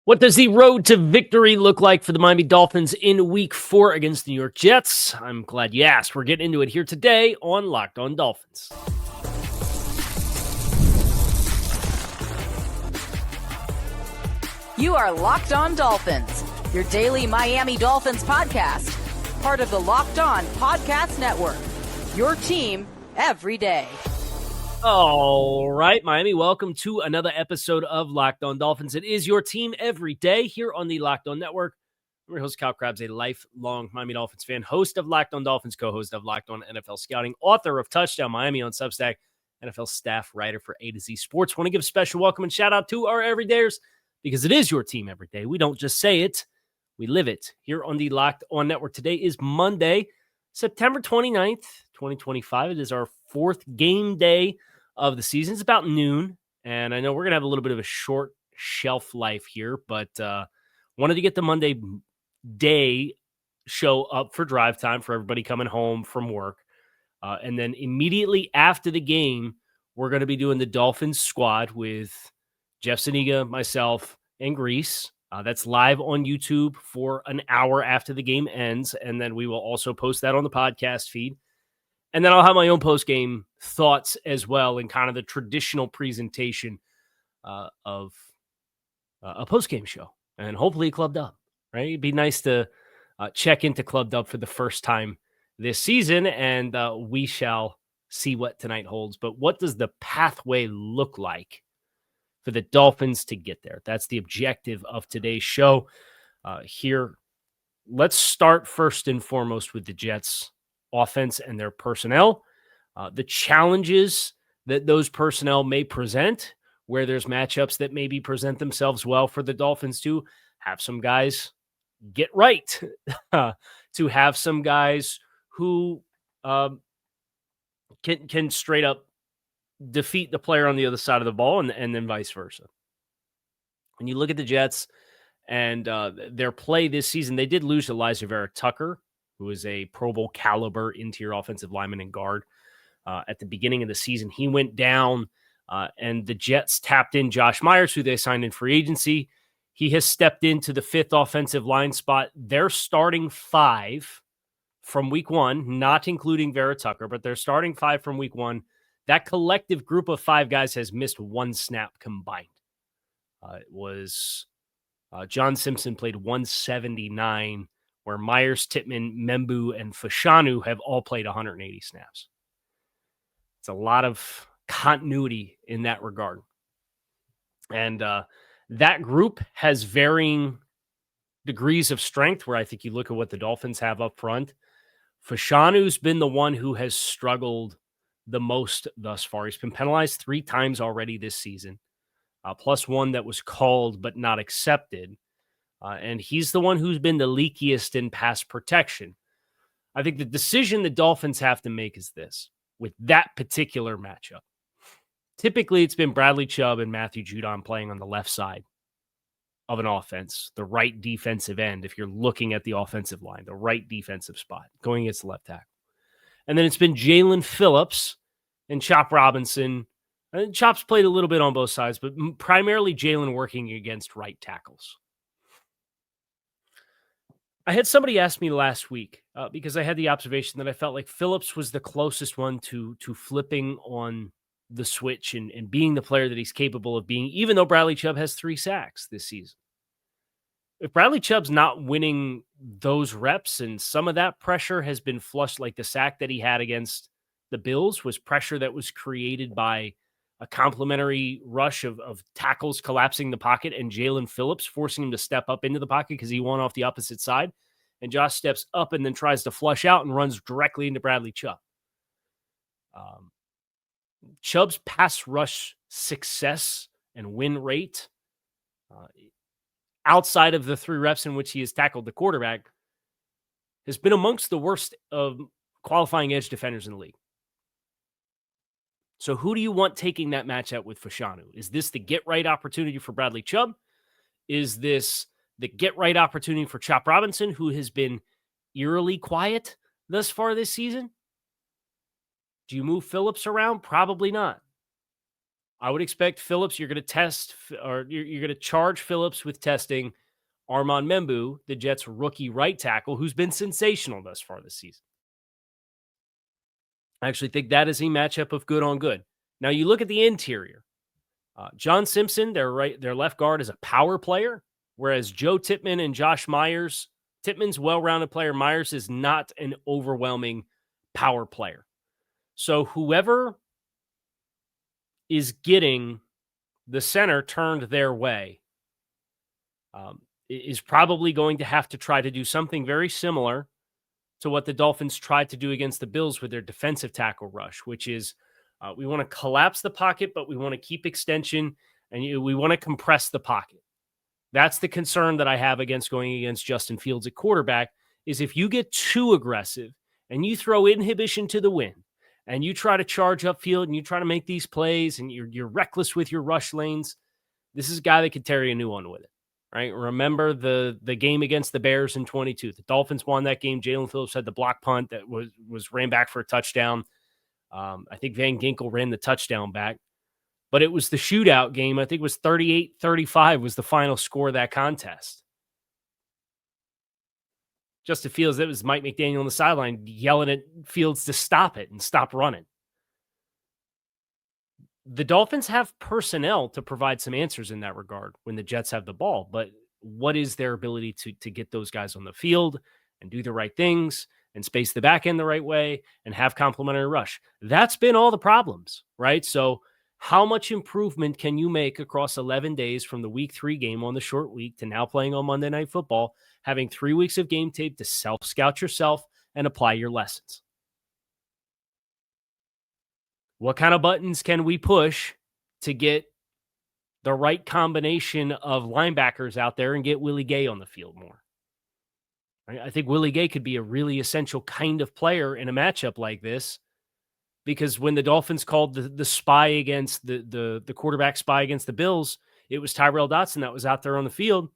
What does the road to victory look like for the Miami Dolphins in Week 4 against the New York Jets? I'm glad you asked. We're getting into it here today on Locked On Dolphins. You are Locked On Dolphins, your daily Miami Dolphins podcast, part of the Locked On Podcast Network, your team every day. All right, Miami, welcome to another episode of Locked On Dolphins. It is your team every day here on the Locked On Network. I'm your host, Kyle Krabs, a lifelong Miami Dolphins fan, host of Locked On Dolphins, co-host of Locked On NFL Scouting, author of Touchdown Miami on Substack, NFL staff writer for A to Z Sports. Want to give a special welcome and shout out to our everydayers because it is your team every day. We don't just say it, we live it here on the Locked On Network. Today is Monday, September 29th, 2025. It is our fourth game day of the season. It's about noon, and I know we're going to have a little bit of a short shelf life here, but wanted to get the Monday day show up for drive time for everybody coming home from work. And then immediately after the game, we're going to be doing the Dolphins squad with Jeff Zuniga, myself, and Grease. That's live on YouTube for an hour after the game ends, and then we will also post that on the podcast feed. And then I'll have my own post-game thoughts as well in kind of the traditional presentation of a post-game show. And hopefully Clubbed Up, right? It'd be nice to check into Clubbed Up for the first time this season, and we shall see what tonight holds. But what does the pathway look like for the Dolphins to get there? That's the objective of today's show here. Let's start first and foremost with the Jets offense and their personnel, the challenges that those personnel may present, where there's matchups that maybe present themselves well for the Dolphins to have some guys get right, to have some guys who can straight up defeat the player on the other side of the ball, and then vice versa. When you look at the Jets and their play this season, they did lose Elijah Vera Tucker, who is a Pro Bowl caliber interior offensive lineman and guard. At the beginning of the season, he went down, and the Jets tapped in Josh Myers, who they signed in free agency. He has stepped into the fifth offensive line spot. They're starting five from week one, not including Vera Tucker, but they're starting five from week one. That collective group of five guys has missed one snap combined. It was John Simpson played 179, where Myers, Tittman, Membu, and Fashanu have all played 180 snaps. It's a lot of continuity in that regard. And that group has varying degrees of strength, where I think you look at what the Dolphins have up front. Fashanu's been the one who has struggled the most thus far. He's been penalized 3 times already this season, plus one that was called but not accepted. And he's the one who's been the leakiest in pass protection. I think the decision the Dolphins have to make is this, with that particular matchup. Typically, it's been Bradley Chubb and Matthew Judon playing on the left side of an offense, the right defensive end, if you're looking at the offensive line, the right defensive spot, going against the left tackle. And then it's been Jalen Phillips and Chop Robinson. And Chop's played a little bit on both sides, but primarily Jalen working against right tackles. I had somebody ask me last week because I had the observation that I felt like Phillips was the closest one to flipping on the switch and being the player that he's capable of being, even though Bradley Chubb has 3 sacks this season. If Bradley Chubb's not winning those reps and some of that pressure has been flushed, like the sack that he had against the Bills was pressure that was created by a complimentary rush of tackles collapsing the pocket and Jalen Phillips forcing him to step up into the pocket because he won off the opposite side. And Josh steps up and then tries to flush out and runs directly into Bradley Chubb. Chubb's pass rush success and win rate outside of the 3 reps in which he has tackled the quarterback has been amongst the worst of qualifying edge defenders in the league. So who do you want taking that matchup with Fashanu? Is this the get-right opportunity for Bradley Chubb? Is this the get-right opportunity for Chop Robinson, who has been eerily quiet thus far this season? Do you move Phillips around? Probably not. I would expect Phillips, you're going to test or you're going to charge Phillips with testing Armand Membu, the Jets' rookie right tackle, who's been sensational thus far this season. I actually think that is a matchup of good on good. Now you look at the interior. John Simpson, their left guard, is a power player, whereas Joe Tippmann and Josh Myers, Tippmann's well-rounded player. Myers is not an overwhelming power player. So whoever is getting the center turned their way is probably going to have to try to do something very similar to what the Dolphins tried to do against the Bills with their defensive tackle rush, which is we want to collapse the pocket, but we want to keep extension and we want to compress the pocket. That's the concern that I have against going against Justin Fields at quarterback is if you get too aggressive and you throw inhibition to the wind and you try to charge upfield and you try to make these plays and you're reckless with your rush lanes, this is a guy that could tear you a new one with it. Right. Remember the game against the Bears in 22. The Dolphins won that game. Jalen Phillips had the block punt that was ran back for a touchdown. I think Van Ginkel ran the touchdown back. But it was the shootout game. I think it was 38-35 was the final score of that contest. Justin Fields, it was Mike McDaniel on the sideline yelling at Fields to stop it and stop running. The Dolphins have personnel to provide some answers in that regard when the Jets have the ball, but what is their ability to get those guys on the field and do the right things and space the back end the right way and have complementary rush? That's been all the problems, right? So how much improvement can you make across 11 days from the week 3 game on the short week to now playing on Monday Night Football, having 3 weeks of game tape to self-scout yourself and apply your lessons? What kind of buttons can we push to get the right combination of linebackers out there and get Willie Gay on the field more? I think Willie Gay could be a really essential kind of player in a matchup like this, because when the Dolphins called the spy against the quarterback spy against the Bills, it was Tyrell Dotson that was out there on the field,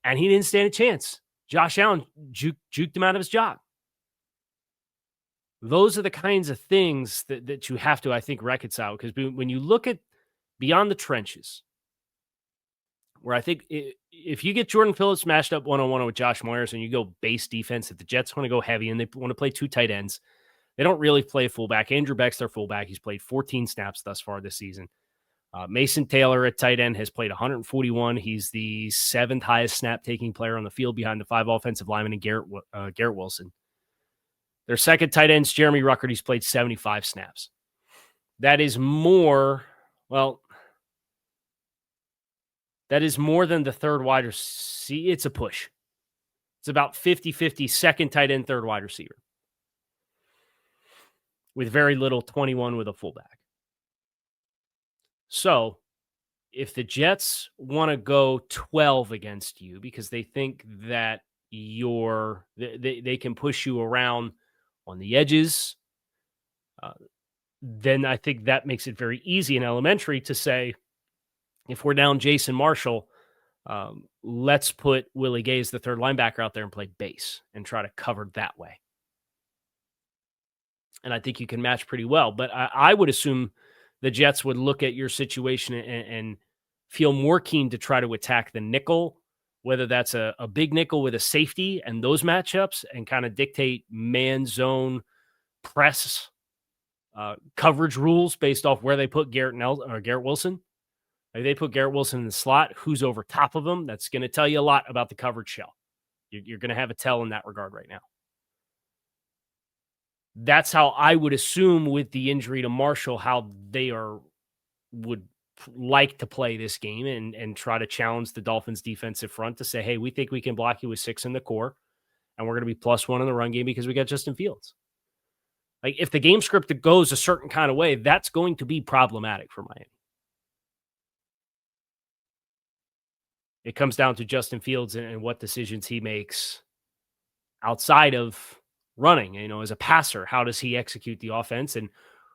and he didn't stand a chance. Josh Allen juked him out of his job. Those are the kinds of things that you have to, I think, reconcile. Because when you look at beyond the trenches, where I think if you get Jordan Phillips matched up one-on-one with Josh Myers and you go base defense, if the Jets want to go heavy and they want to play 2 tight ends, they don't really play fullback. Andrew Beck's their fullback. He's played 14 snaps thus far this season. Mason Taylor at tight end has played 141. He's the 7th highest snap-taking player on the field behind the 5 offensive linemen and Garrett Wilson. Their second tight end is Jeremy Ruckert. He's played 75 snaps. That is more, that is more than the third wide receiver. It's a push. It's about 50-50 second tight end, third wide receiver, with very little 21 with a fullback. So if the Jets want to go 12 against you because they think that they can push you around on the edges, then I think that makes it very easy in elementary to say, if we're down Jason Marshall, let's put Willie Gay as the third linebacker out there and play base and try to cover that way. And I think you can match pretty well. But I would assume the Jets would look at your situation and feel more keen to try to attack the nickel, whether that's a big nickel with a safety and those matchups, and kind of dictate man zone press coverage rules based off where they put Garrett Wilson. If they put Garrett Wilson in the slot, who's over top of him, that's going to tell you a lot about the coverage shell. You're going to have a tell in that regard right now. That's how I would assume with the injury to Marshall, how they would like to play this game and try to challenge the Dolphins defensive front to say, hey, we think we can block you with 6 in the core, and we're going to be +1 in the run game because we got Justin Fields. Like, if the game script goes a certain kind of way, that's going to be problematic for Miami. It comes down to Justin Fields and what decisions he makes outside of running. As a passer, how does he execute the offense, and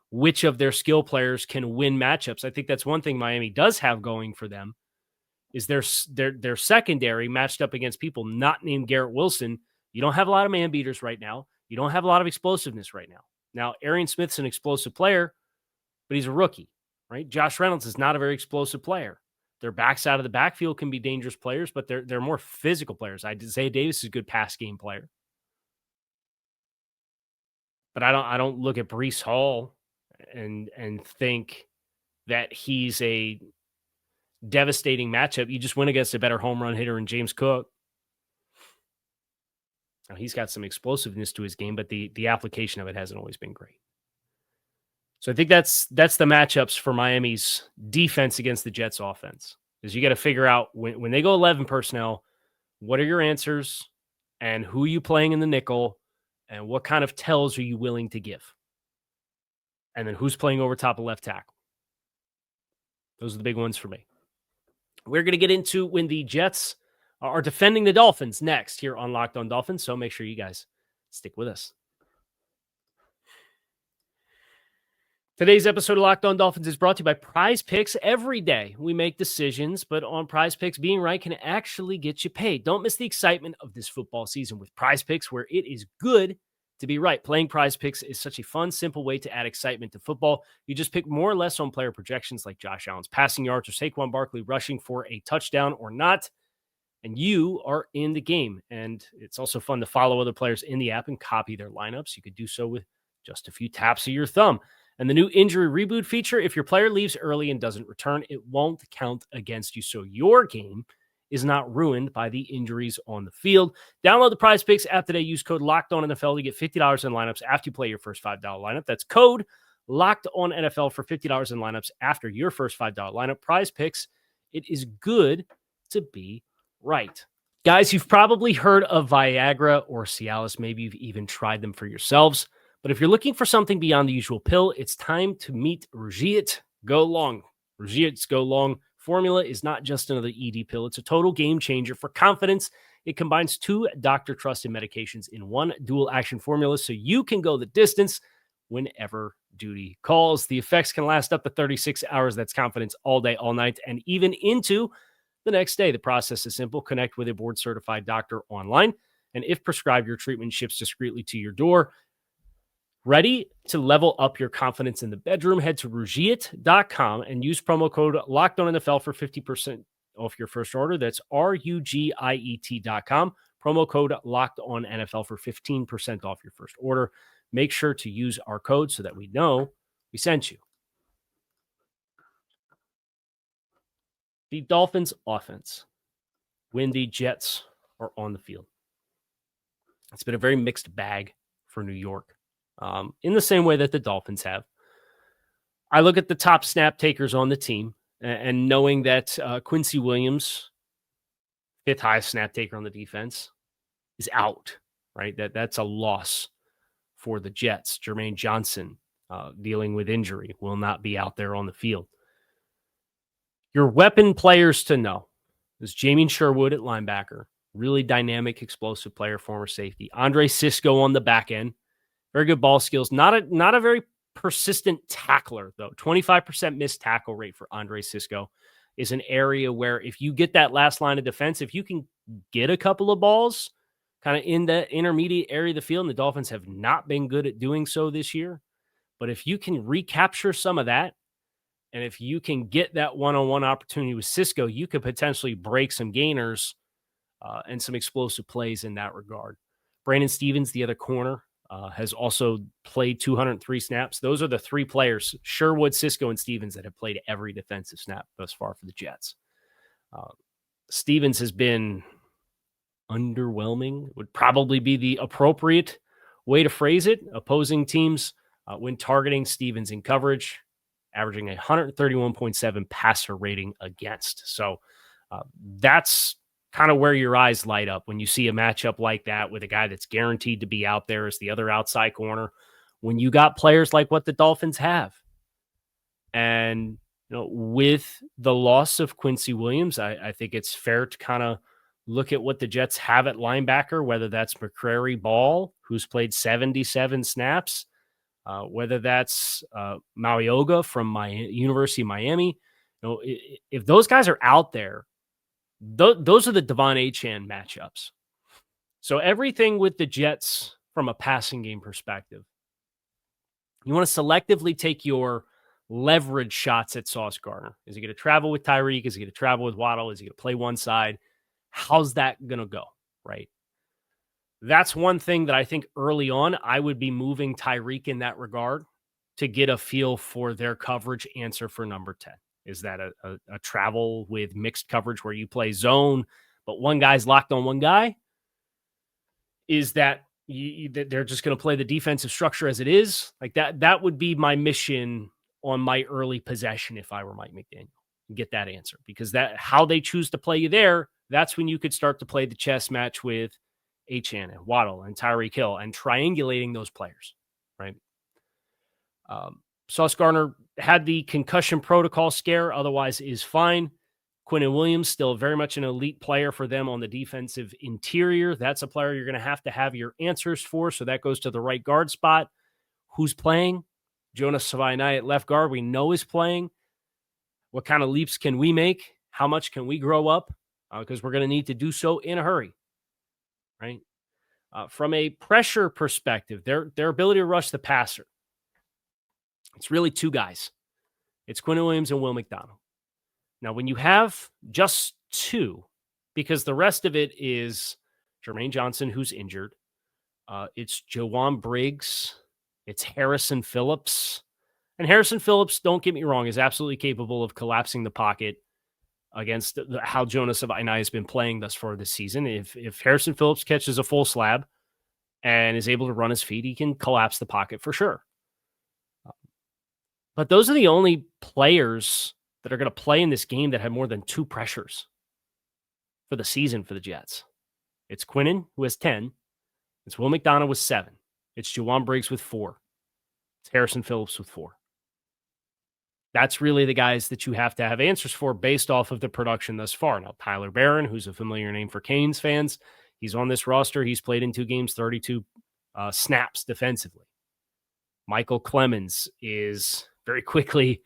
which of their skill players can win matchups? I think that's one thing Miami does have going for them, is their secondary matched up against people not named Garrett Wilson. You don't have a lot of man beaters right now. You don't have a lot of explosiveness right now. Now, Arian Smith's an explosive player, but he's a rookie. right? Josh Reynolds is not a very explosive player. Their backs out of the backfield can be dangerous players, but they're more physical players. Isaiah Davis is a good pass game player, but I don't look at Breece Hall and think that he's a devastating matchup. You just went against a better home run hitter in James Cook. Now, he's got some explosiveness to his game, but the application of it hasn't always been great. So I think that's the matchups for Miami's defense against the Jets offense. Is you got to figure out when they go 11 personnel, what are your answers and who are you playing in the nickel and what kind of tells are you willing to give? And then who's playing over top of left tackle? Those are the big ones for me. We're going to get into when the Jets are defending the Dolphins next here on Locked On Dolphins. So make sure you guys stick with us. Today's episode of Locked On Dolphins is brought to you by Prize Picks. Every day we make decisions, but on Prize Picks, being right can actually get you paid. Don't miss the excitement of this football season with Prize Picks, where it is good to be right. Playing Prize Picks is such a fun, simple way to add excitement to football. You just pick more or less on player projections like Josh Allen's passing yards or Saquon Barkley rushing for a touchdown or not, and you are in the game. And it's also fun to follow other players in the app and copy their lineups. You could do so with just a few taps of your thumb. And the new injury reboot feature, if your player leaves early and doesn't return, it won't count against you. So your game is not ruined by the injuries on the field. Download the Prize Picks app today. Use code LOCKEDONNFL to get $50 in lineups after you play your first $5 lineup. That's code LOCKEDONNFL for $50 in lineups after your first $5 lineup. Prize Picks, it is good to be right. Guys, you've probably heard of Viagra or Cialis. Maybe you've even tried them for yourselves. But if you're looking for something beyond the usual pill, it's time to meet Rugiet Go Long. Rugiet's Go Long formula is not just another ED pill. It's a total game changer for confidence. It combines 2 doctor-trusted medications in one dual-action formula so you can go the distance whenever duty calls. The effects can last up to 36 hours. That's confidence all day, all night, and even into the next day. The process is simple. Connect with a board-certified doctor online, and if prescribed, your treatment ships discreetly to your door. Ready to level up your confidence in the bedroom? Head to Rugiet.com and use promo code LOCKEDONNFL for 50% off your first order. That's RUGIET.com. Promo code LOCKEDONNFL for 15% off your first order. Make sure to use our code so that we know we sent you. The Dolphins offense when the Jets are on the field. It's been a very mixed bag for New York. In the same way that the Dolphins have. I look at the top snap takers on the team and knowing that Quincy Williams, 5th highest snap taker on the defense, is out, right? That's a loss for the Jets. Jermaine Johnson, dealing with injury, will not be out there on the field. Your weapon players to know is Jamien Sherwood at linebacker, really dynamic, explosive player, former safety. Andre Cisco on the back end. Very good ball skills. Not a very persistent tackler, though. 25% missed tackle rate for Andre Cisco is an area where if you get that last line of defense, if you can get a couple of balls kind of in the intermediate area of the field, and the Dolphins have not been good at doing so this year, but if you can recapture some of that, and if you can get that one-on-one opportunity with Cisco, you could potentially break some gainers and some explosive plays in that regard. Brandon Stevens, the other corner, has also played 203 snaps. Those are the 3 players, Sherwood, Cisco, and Stevens, that have played every defensive snap thus far for the Jets. Stevens has been underwhelming, would probably be the appropriate way to phrase it. Opposing teams, when targeting Stevens in coverage, averaging 131.7 passer rating against. So that's kind of where your eyes light up when you see a matchup like that with a guy that's guaranteed to be out there as the other outside corner. When you got players like what the Dolphins have, and with the loss of Quincy Williams, I think it's fair to kind of look at what the Jets have at linebacker, whether that's McCrary Ball, who's played 77 snaps, whether that's Maioga from University of Miami. If those guys are out there, those are the Devon Achane matchups. So everything with the Jets from a passing game perspective, you want to selectively take your leverage shots at Sauce Gardner. Is he going to travel with Tyreek? Is he going to travel with Waddle? Is he going to play one side? How's that going to go, right? That's one thing that I think early on I would be moving Tyreek in that regard to get a feel for their coverage answer for number 10. Is that a travel with mixed coverage where you play zone, but one guy's locked on one guy? Is that they're just going to play the defensive structure as it is? Like that would be my mission on my early possession if I were Mike McDaniel. Get that answer, because that how they choose to play you there, that's when you could start to play the chess match with Achane and Waddle and Tyreek Hill and triangulating those players, right? Sauce Gardner had the concussion protocol scare, otherwise is fine. Quinnen Williams, still very much an elite player for them on the defensive interior. That's a player you're going to have your answers for, so that goes to the right guard spot. Who's playing? Jonas Savaiinai at left guard, we know is playing. What kind of leaps can we make? How much can we grow up? Because we're going to need to do so in a hurry, right? From a pressure perspective, their ability to rush the passer, it's really two guys. It's Quinnen Williams and Will McDonald. Now, when you have just two, because the rest of it is Jermaine Johnson, who's injured, it's Ja'Wan Briggs, it's Harrison Phillips. And Harrison Phillips, don't get me wrong, is absolutely capable of collapsing the pocket against how Jonas Savaiinai has been playing thus far this season. If Harrison Phillips catches a full slab and is able to run his feet, he can collapse the pocket for sure. But those are the only players that are going to play in this game that have more than two pressures for the season for the Jets. It's Quinnen, who has 10. It's Will McDonald with 7. It's Ja'Wan Briggs with 4. It's Harrison Phillips with 4. That's really the guys that you have to have answers for based off of the production thus far. Now, Tyler Barron, who's a familiar name for Canes fans, he's on this roster. He's played in 2 games, 32 snaps defensively. Michael Clemens is very quickly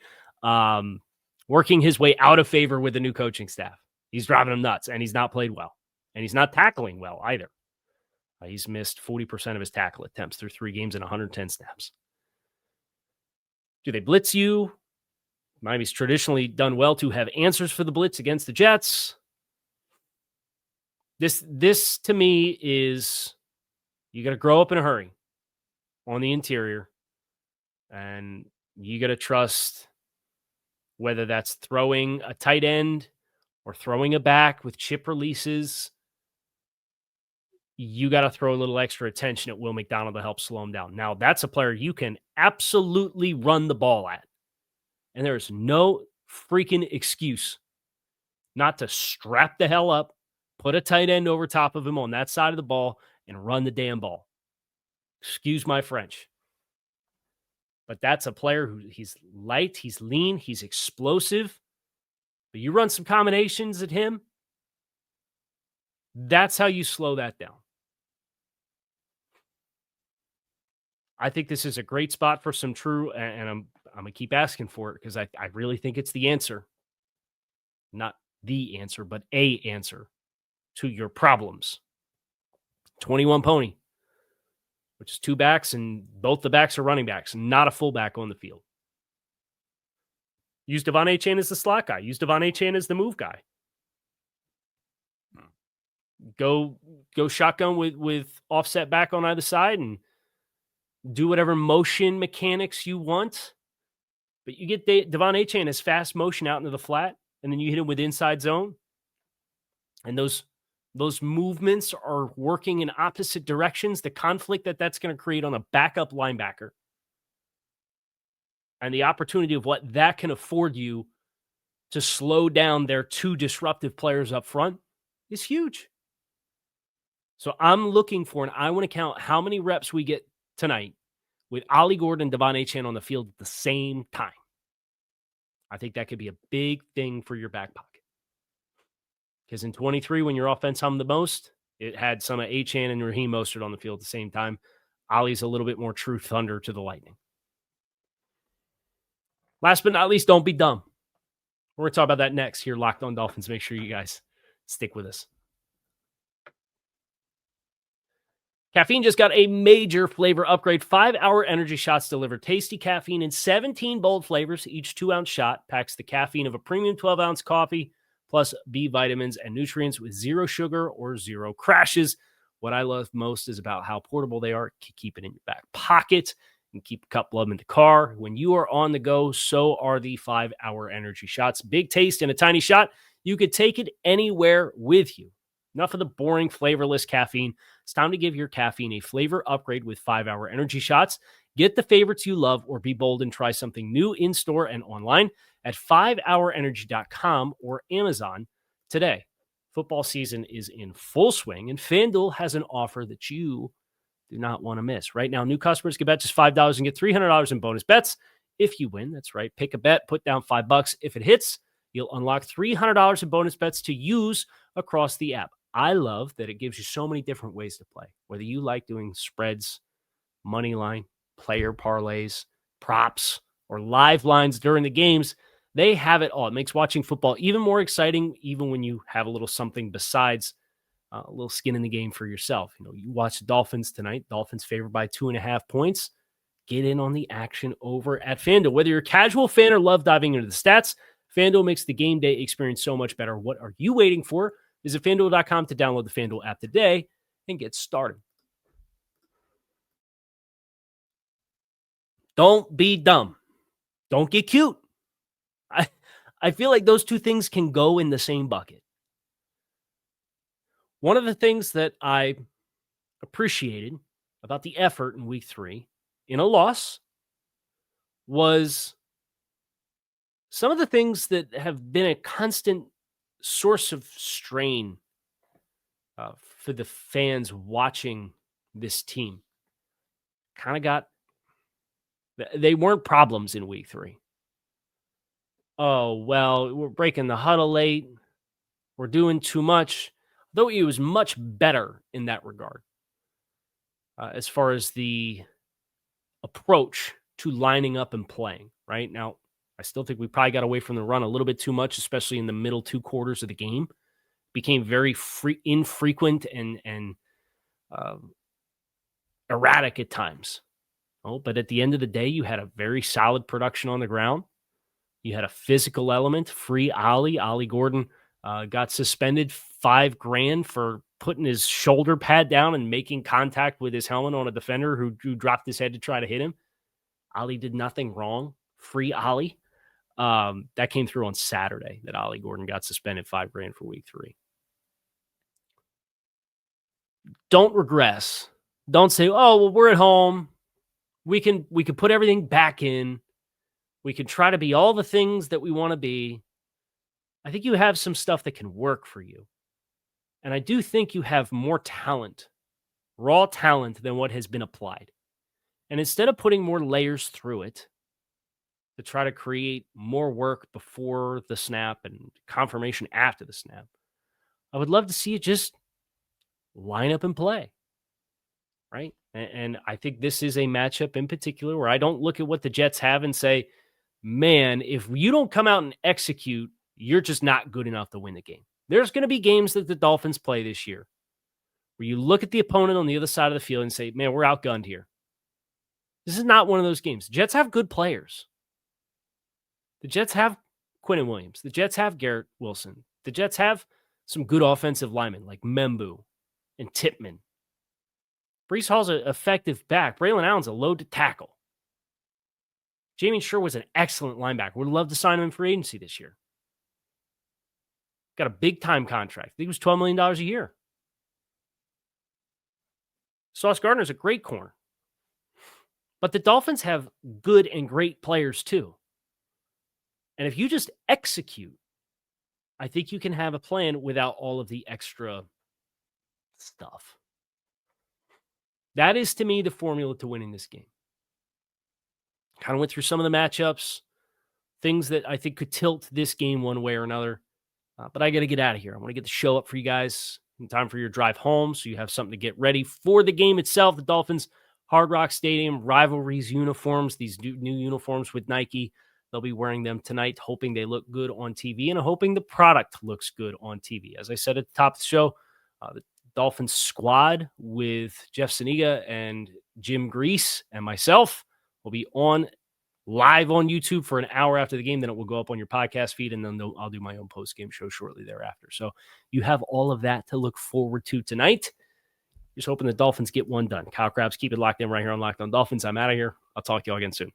working his way out of favor with the new coaching staff. He's driving him nuts, and he's not played well. And he's not tackling well either. He's missed 40% of his tackle attempts through 3 games and 110 snaps. Do they blitz you? Miami's traditionally done well to have answers for the blitz against the Jets. This to me is, you got to grow up in a hurry on the interior, and you got to trust, whether that's throwing a tight end or throwing a back with chip releases, you got to throw a little extra attention at Will McDonald to help slow him down. Now, that's a player you can absolutely run the ball at. And there's no freaking excuse not to strap the hell up, put a tight end over top of him on that side of the ball, and run the damn ball. Excuse my French. But that's a player who, he's light, he's lean, he's explosive. But you run some combinations at him, that's how you slow that down. I think this is a great spot for some true, and I'm going to keep asking for it because I really think it's the answer. Not the answer, but a answer to your problems. 21 pony, which is 2 backs, and both the backs are running backs, not a fullback on the field. Use Devon Achane as the slot guy. Use Devon Achane as the move guy. Go shotgun with offset back on either side and do whatever motion mechanics you want. But you get Devon Achane as fast motion out into the flat, and then you hit him with inside zone. And those movements are working in opposite directions. The conflict that's going to create on a backup linebacker and the opportunity of what that can afford you to slow down their 2 disruptive players up front is huge. So I'm looking for, and I want to count how many reps we get tonight with Ollie Gordon and Devon Achane on the field at the same time. I think that could be a big thing for your back pocket. Because in 23, when your offense hummed the most, it had some of Achane and Raheem Mostert on the field at the same time. Ollie's a little bit more true thunder to the lightning. Last but not least, don't be dumb. We're going to talk about that next here, Locked On Dolphins. Make sure you guys stick with us. Caffeine just got a major flavor upgrade. 5-hour energy shots deliver tasty caffeine in 17 bold flavors. Each 2-ounce shot packs the caffeine of a premium 12-ounce coffee, plus B vitamins and nutrients with zero sugar or zero crashes. What I love most is about how portable they are. Keep it in your back pocket and keep a couple of them in the car. When you are on the go, so are the 5-hour energy shots. Big taste in a tiny shot. You could take it anywhere with you. Enough of the boring, flavorless caffeine. It's time to give your caffeine a flavor upgrade with 5-hour energy shots. Get the favorites you love or be bold and try something new in-store and online at 5hourenergy.com or Amazon today. Football season is in full swing, and FanDuel has an offer that you do not want to miss. Right now, new customers can bet just $5 and get $300 in bonus bets if you win. That's right. Pick a bet, put down $5. If it hits, you'll unlock $300 in bonus bets to use across the app. I love that it gives you so many different ways to play, whether you like doing spreads, money line, player parlays, props, or live lines during the games. They have it all. It makes watching football even more exciting, even when you have a little something besides a little skin in the game for yourself. You watch the Dolphins tonight. Dolphins favored by 2.5 points. Get in on the action over at FanDuel. Whether you're a casual fan or love diving into the stats, FanDuel makes the game day experience so much better. What are you waiting for? Visit FanDuel.com to download the FanDuel app today and get started. Don't be dumb. Don't get cute. I feel like those two things can go in the same bucket. One of the things that I appreciated about the effort in week 3 in a loss was some of the things that have been a constant source of strain for the fans watching this team. They weren't problems in week 3. Oh, well, we're breaking the huddle late. We're doing too much. Though he was much better in that regard as far as the approach to lining up and playing. Right now, I still think we probably got away from the run a little bit too much, especially in the middle 2 quarters of the game. Became very infrequent and erratic at times. Oh, but at the end of the day, you had a very solid production on the ground. You had a physical element, free Ollie. Ollie Gordon got suspended $5,000 for putting his shoulder pad down and making contact with his helmet on a defender who dropped his head to try to hit him. Ollie did nothing wrong. Free Ollie. That came through on Saturday that Ollie Gordon got suspended $5,000 for week 3. Don't regress. Don't say, oh, well, we're at home. We can put everything back in. We can try to be all the things that we want to be. I think you have some stuff that can work for you. And I do think you have more talent, raw talent, than what has been applied. And instead of putting more layers through it to try to create more work before the snap and confirmation after the snap, I would love to see you just line up and play. Right? And I think this is a matchup in particular where I don't look at what the Jets have and say, man, if you don't come out and execute, you're just not good enough to win the game. There's going to be games that the Dolphins play this year where you look at the opponent on the other side of the field and say, man, we're outgunned here. This is not one of those games. The Jets have good players. The Jets have Quinnen Williams. The Jets have Garrett Wilson. The Jets have some good offensive linemen like Membu and Tippmann. Breece Hall's an effective back. Braylon Allen's a load to tackle. Jamien Sherwood was an excellent linebacker. Would love to sign him in free agency this year. Got a big-time contract. I think it was $12 million a year. Sauce Gardner's a great corner. But the Dolphins have good and great players too. And if you just execute, I think you can have a plan without all of the extra stuff. That is, to me, the formula to winning this game. Kind of went through some of the matchups, things that I think could tilt this game one way or another. But I got to get out of here. I want to get the show up for you guys in time for your drive home so you have something to get ready for the game itself. The Dolphins, Hard Rock Stadium, rivalries uniforms, these new uniforms with Nike. They'll be wearing them tonight, hoping they look good on TV and hoping the product looks good on TV. As I said at the top of the show, the Dolphins squad with Jeff Saniga and Jim Grease and myself will be on live on YouTube for an hour after the game. Then it will go up on your podcast feed, and then I'll do my own post-game show shortly thereafter. So you have all of that to look forward to tonight. Just hoping the Dolphins get one done. Kyle Krabs, keep it locked in right here on Locked On Dolphins. I'm out of here. I'll talk to you all again soon.